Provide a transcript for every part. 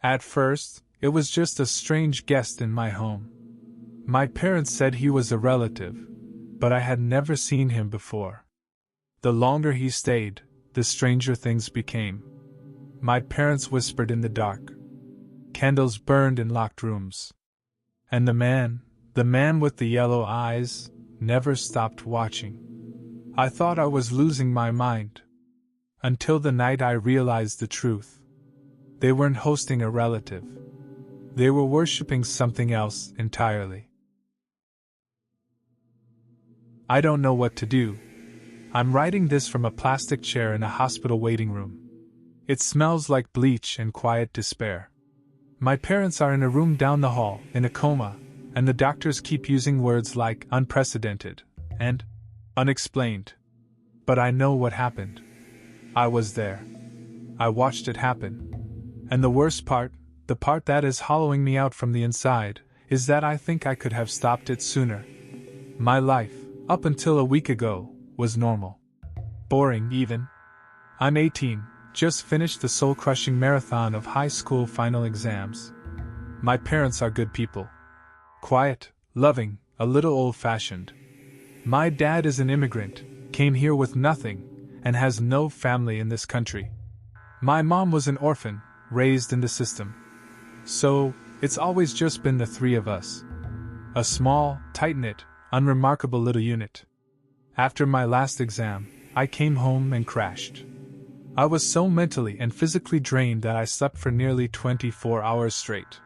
At first, it was just a strange guest in my home. My parents said he was a relative, but I had never seen him before. The longer he stayed, the stranger things became. My parents whispered in the dark. Candles burned in locked rooms. And the man with the yellow eyes, never stopped watching. I thought I was losing my mind. Until the night I realized the truth. They weren't hosting a relative. They were worshipping something else entirely. I don't know what to do. I'm writing this from a plastic chair in a hospital waiting room. It smells like bleach and quiet despair. My parents are in a room down the hall, in a coma, and the doctors keep using words like unprecedented and unexplained. But I know what happened. I was there. I watched it happen. And the worst part, the part that is hollowing me out from the inside, is that I think I could have stopped it sooner. My life, up until a week ago, was normal. Boring, even. I'm 18, just finished the soul-crushing marathon of high school final exams. My parents are good people. Quiet, loving, a little old-fashioned. My dad is an immigrant, came here with nothing, and has no family in this country. My mom was an orphan, raised in the system. So, it's always just been the three of us. A small, tight-knit, unremarkable little unit. After my last exam, I came home and crashed. I was so mentally and physically drained that I slept for nearly 24 hours straight.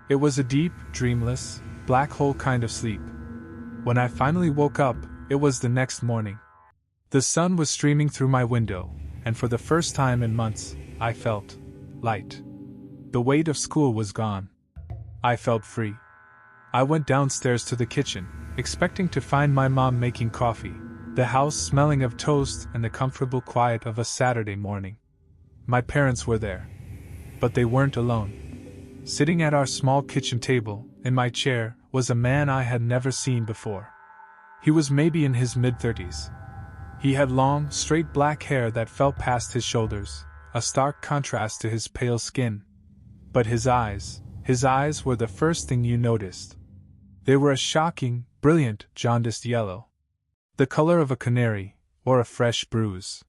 It was a deep, dreamless, black hole kind of sleep. When I finally woke up, it was the next morning. The sun was streaming through my window, and for the first time in months, I felt light. The weight of school was gone. I felt free. I went downstairs to the kitchen, expecting to find my mom making coffee, the house smelling of toast and the comfortable quiet of a Saturday morning. My parents were there. But they weren't alone. Sitting at our small kitchen table, in my chair, was a man I had never seen before. He was maybe in his mid-30s. He had long, straight black hair that fell past his shoulders, a stark contrast to his pale skin. But his eyes were the first thing you noticed. They were a shocking, brilliant, jaundiced yellow. The color of a canary, or a fresh bruise.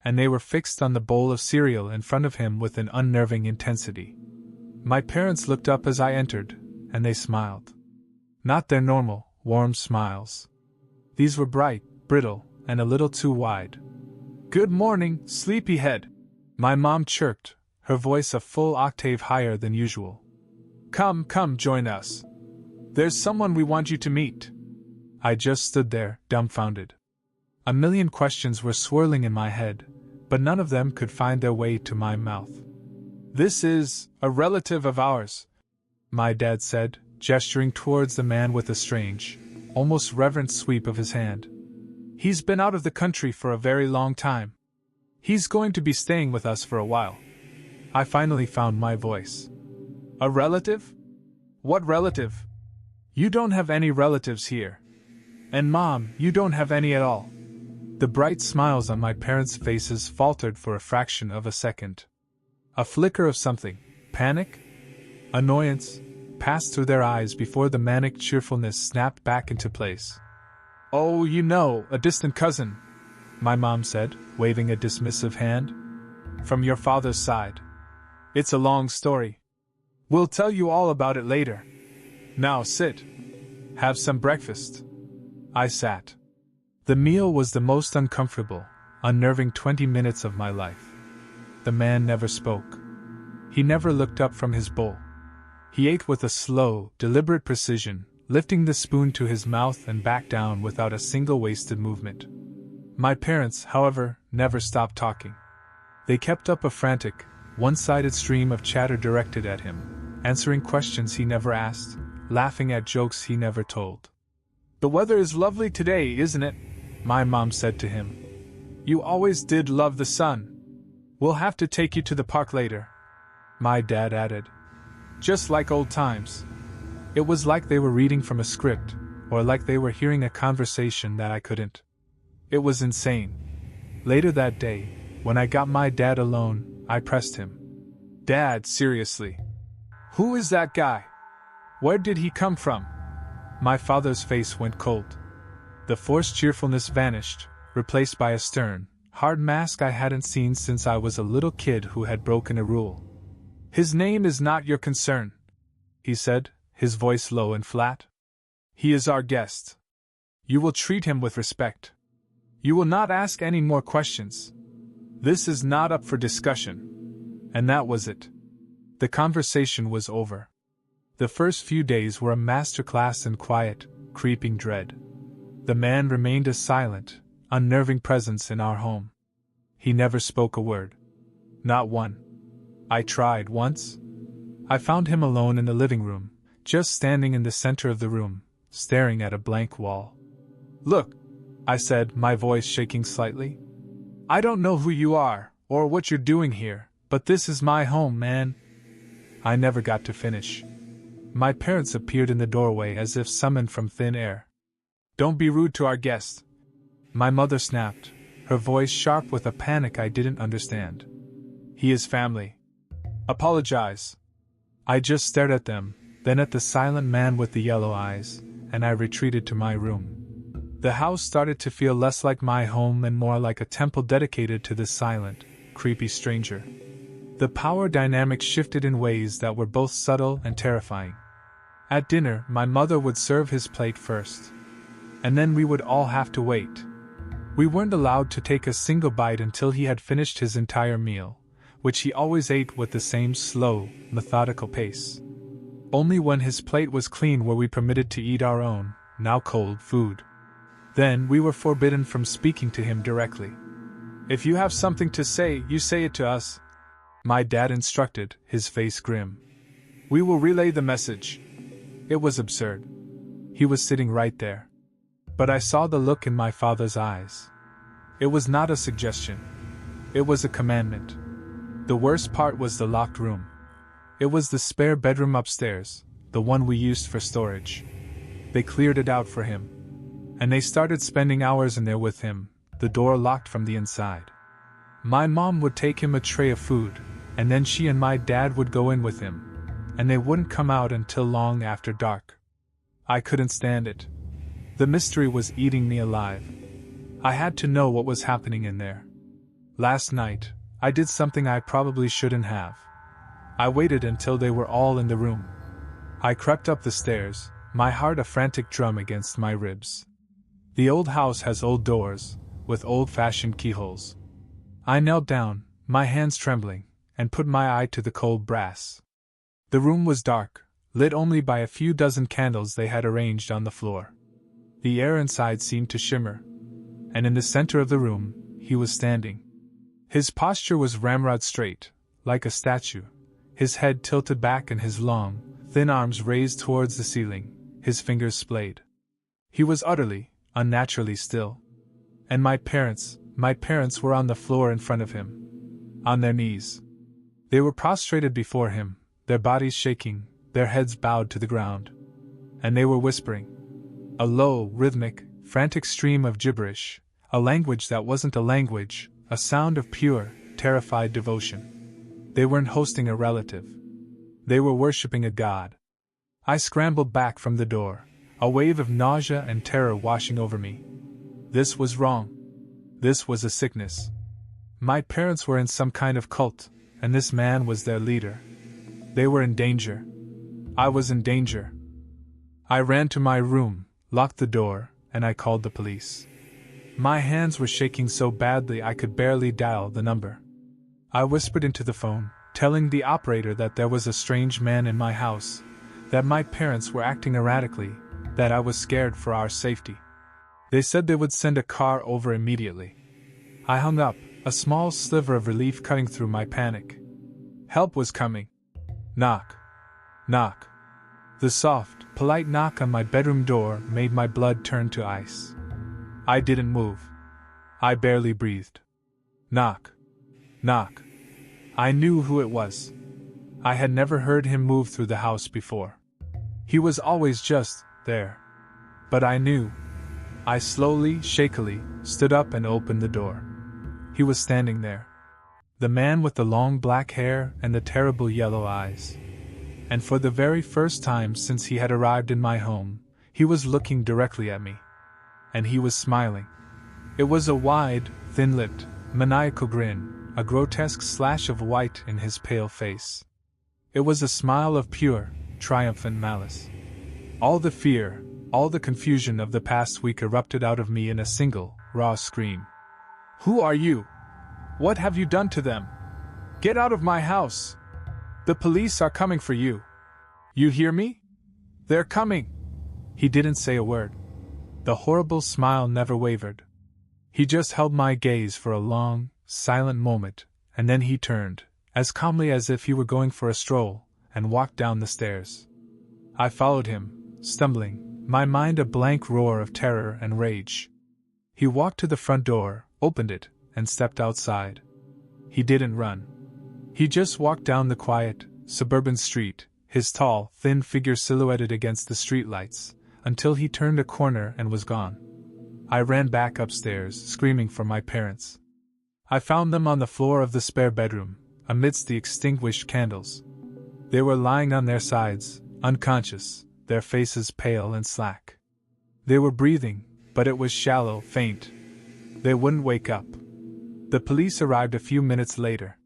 And they were fixed on the bowl of cereal in front of him with an unnerving intensity. My parents looked up as I entered, and they smiled. Not their normal, warm smiles. These were bright, brittle, and a little too wide. "Good morning, sleepyhead," my mom chirped, her voice a full octave higher than usual. Come, join us. There's someone we want you to meet." I just stood there, dumbfounded. A million questions were swirling in my head, but none of them could find their way to my mouth. "This is a relative of ours," my dad said, gesturing towards the man with a strange, almost reverent sweep of his hand. "He's been out of the country for a very long time. He's going to be staying with us for a while." I finally found my voice. "A relative? What relative? You don't have any relatives here. And Mom, you don't have any at all." The bright smiles on my parents' faces faltered for a fraction of a second. A flicker of something, panic? Annoyance, passed through their eyes before the manic cheerfulness snapped back into place. "Oh, you know, a distant cousin," my mom said, waving a dismissive hand. "From your father's side. It's a long story. We'll tell you all about it later. Now sit. Have some breakfast." I sat. The meal was the most uncomfortable, unnerving 20 minutes of my life. The man never spoke. He never looked up from his bowl. He ate with a slow, deliberate precision, lifting the spoon to his mouth and back down without a single wasted movement. My parents, however, never stopped talking. They kept up a frantic, one-sided stream of chatter directed at him, answering questions he never asked, laughing at jokes he never told. "The weather is lovely today, isn't it?" my mom said to him. "You always did love the sun. We'll have to take you to the park later," my dad added. Just like old times. It was like they were reading from a script, or like they were hearing a conversation that I couldn't. It was insane. Later that day, when I got my dad alone, I pressed him. Dad, seriously. Who is that guy? Where did he come from? My father's face went cold. The forced cheerfulness vanished, replaced by a stern, hard mask I hadn't seen since I was a little kid who had broken a rule. His name is not your concern, he said, his voice low and flat. He is our guest. You will treat him with respect. You will not ask any more questions. This is not up for discussion. And that was it. The conversation was over. The first few days were a masterclass in quiet, creeping dread. The man remained a silent, unnerving presence in our home. He never spoke a word. Not one. I tried once. I found him alone in the living room, just standing in the center of the room, staring at a blank wall. Look, I said, my voice shaking slightly. I don't know who you are, or what you're doing here, but this is my home, man. I never got to finish. My parents appeared in the doorway as if summoned from thin air. Don't be rude to our guest. My mother snapped, her voice sharp with a panic I didn't understand. He is family. Apologize. I just stared at them, then at the silent man with the yellow eyes, and I retreated to my room. The house started to feel less like my home and more like a temple dedicated to this silent, creepy stranger. The power dynamic shifted in ways that were both subtle and terrifying. At dinner, my mother would serve his plate first. And then we would all have to wait. We weren't allowed to take a single bite until he had finished his entire meal, which he always ate with the same slow, methodical pace. Only when his plate was clean were we permitted to eat our own, now cold, food. Then we were forbidden from speaking to him directly. If you have something to say, you say it to us, my dad instructed, his face grim. We will relay the message. It was absurd. He was sitting right there. But I saw the look in my father's eyes. It was not a suggestion. It was a commandment. The worst part was the locked room. It was the spare bedroom upstairs, the one we used for storage. They cleared it out for him. And they started spending hours in there with him, the door locked from the inside. My mom would take him a tray of food, and then she and my dad would go in with him, and they wouldn't come out until long after dark. I couldn't stand it. The mystery was eating me alive. I had to know what was happening in there. Last night, I did something I probably shouldn't have. I waited until they were all in the room. I crept up the stairs, my heart a frantic drum against my ribs. The old house has old doors, with old-fashioned keyholes. I knelt down, my hands trembling, and put my eye to the cold brass. The room was dark, lit only by a few dozen candles they had arranged on the floor. The air inside seemed to shimmer, and in the center of the room, he was standing. His posture was ramrod straight, like a statue, his head tilted back and his long, thin arms raised towards the ceiling, his fingers splayed. He was utterly, unnaturally still. And my parents were on the floor in front of him. On their knees. They were prostrated before him, their bodies shaking, their heads bowed to the ground. And they were whispering. A low, rhythmic, frantic stream of gibberish, a language that wasn't a language, a sound of pure, terrified devotion. They weren't hosting a relative. They were worshipping a god. I scrambled back from the door, a wave of nausea and terror washing over me. This was wrong. This was a sickness. My parents were in some kind of cult, and this man was their leader. They were in danger. I was in danger. I ran to my room, locked the door, and I called the police. My hands were shaking so badly I could barely dial the number. I whispered into the phone, telling the operator that there was a strange man in my house, that my parents were acting erratically, that I was scared for our safety. They said they would send a car over immediately. I hung up, a small sliver of relief cutting through my panic. Help was coming. Knock. Knock. The soft, polite knock on my bedroom door made my blood turn to ice. I didn't move. I barely breathed. Knock. Knock. I knew who it was. I had never heard him move through the house before. He was always just there. But I knew. I slowly, shakily, stood up and opened the door. He was standing there. The man with the long black hair and the terrible yellow eyes. And for the very first time since he had arrived in my home, he was looking directly at me. And he was smiling. It was a wide, thin-lipped, maniacal grin, a grotesque slash of white in his pale face. It was a smile of pure, triumphant malice. All the fear, all the confusion of the past week erupted out of me in a single, raw scream. "Who are you? What have you done to them? Get out of my house! The police are coming for you! You hear me? They're coming!" He didn't say a word. The horrible smile never wavered. He just held my gaze for a long, silent moment, and then he turned, as calmly as if he were going for a stroll, and walked down the stairs. I followed him, stumbling, my mind a blank roar of terror and rage. He walked to the front door, opened it, and stepped outside. He didn't run. He just walked down the quiet, suburban street, his tall, thin figure silhouetted against the streetlights, until he turned a corner and was gone. I ran back upstairs, screaming for my parents. I found them on the floor of the spare bedroom, amidst the extinguished candles. They were lying on their sides, unconscious, their faces pale and slack. They were breathing, but it was shallow, faint. They wouldn't wake up. The police arrived a few minutes later.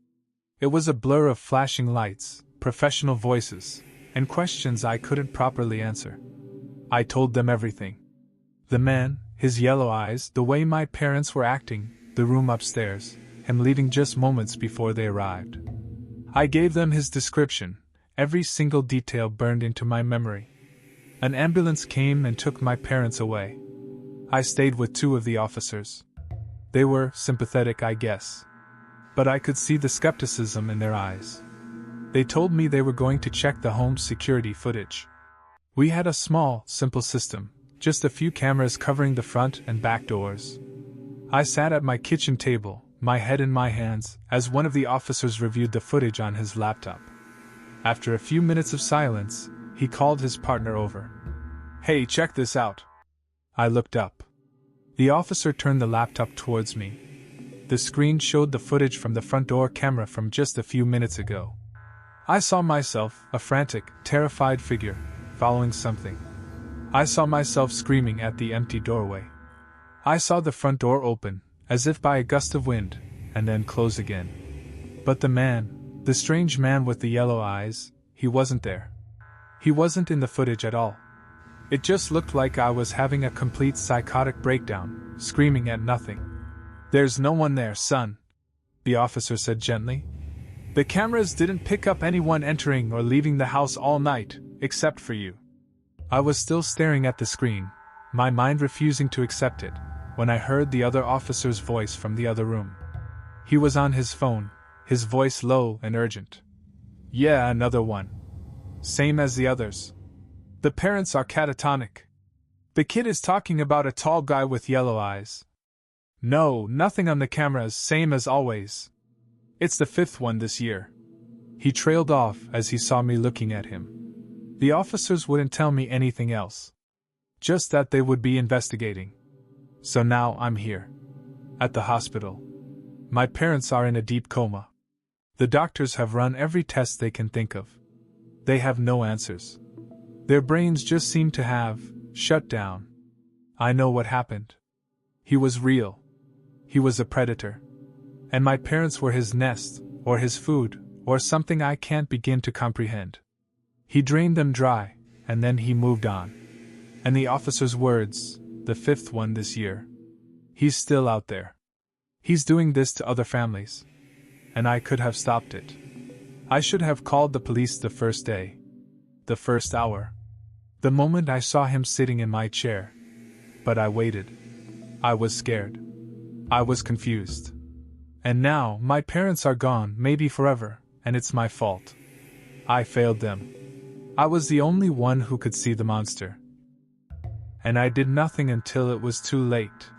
It was a blur of flashing lights, professional voices, and questions I couldn't properly answer. I told them everything. The man, his yellow eyes, the way my parents were acting, the room upstairs, him leaving just moments before they arrived. I gave them his description, every single detail burned into my memory. An ambulance came and took my parents away. I stayed with two of the officers. They were sympathetic, I guess. But I could see the skepticism in their eyes. They told me they were going to check the home's security footage. We had a small, simple system, just a few cameras covering the front and back doors. I sat at my kitchen table, my head in my hands, as one of the officers reviewed the footage on his laptop. After a few minutes of silence, he called his partner over. "Hey, check this out." I looked up. The officer turned the laptop towards me. The screen showed the footage from the front door camera from just a few minutes ago. I saw myself, a frantic, terrified figure, following something. I saw myself screaming at the empty doorway. I saw the front door open, as if by a gust of wind, and then close again. But the man, the strange man with the yellow eyes, he wasn't there. He wasn't in the footage at all. It just looked like I was having a complete psychotic breakdown, screaming at nothing. "There's no one there, son," the officer said gently. "The cameras didn't pick up anyone entering or leaving the house all night, except for you." I was still staring at the screen, my mind refusing to accept it, when I heard the other officer's voice from the other room. He was on his phone, his voice low and urgent. "Yeah, another one. Same as the others. The parents are catatonic. The kid is talking about a tall guy with yellow eyes. No, nothing on the cameras, same as always. It's the fifth one this year." He trailed off as he saw me looking at him. The officers wouldn't tell me anything else. Just that they would be investigating. So now I'm here. At the hospital. My parents are in a deep coma. The doctors have run every test they can think of. They have no answers. Their brains just seem to have shut down. I know what happened. He was real. He was a predator. And my parents were his nest, or his food, or something I can't begin to comprehend. He drained them dry, and then he moved on. And the officer's words, the fifth one this year. He's still out there. He's doing this to other families. And I could have stopped it. I should have called the police the first day. The first hour. The moment I saw him sitting in my chair. But I waited. I was scared. I was confused. And now, my parents are gone, maybe forever, and it's my fault. I failed them. I was the only one who could see the monster. And I did nothing until it was too late.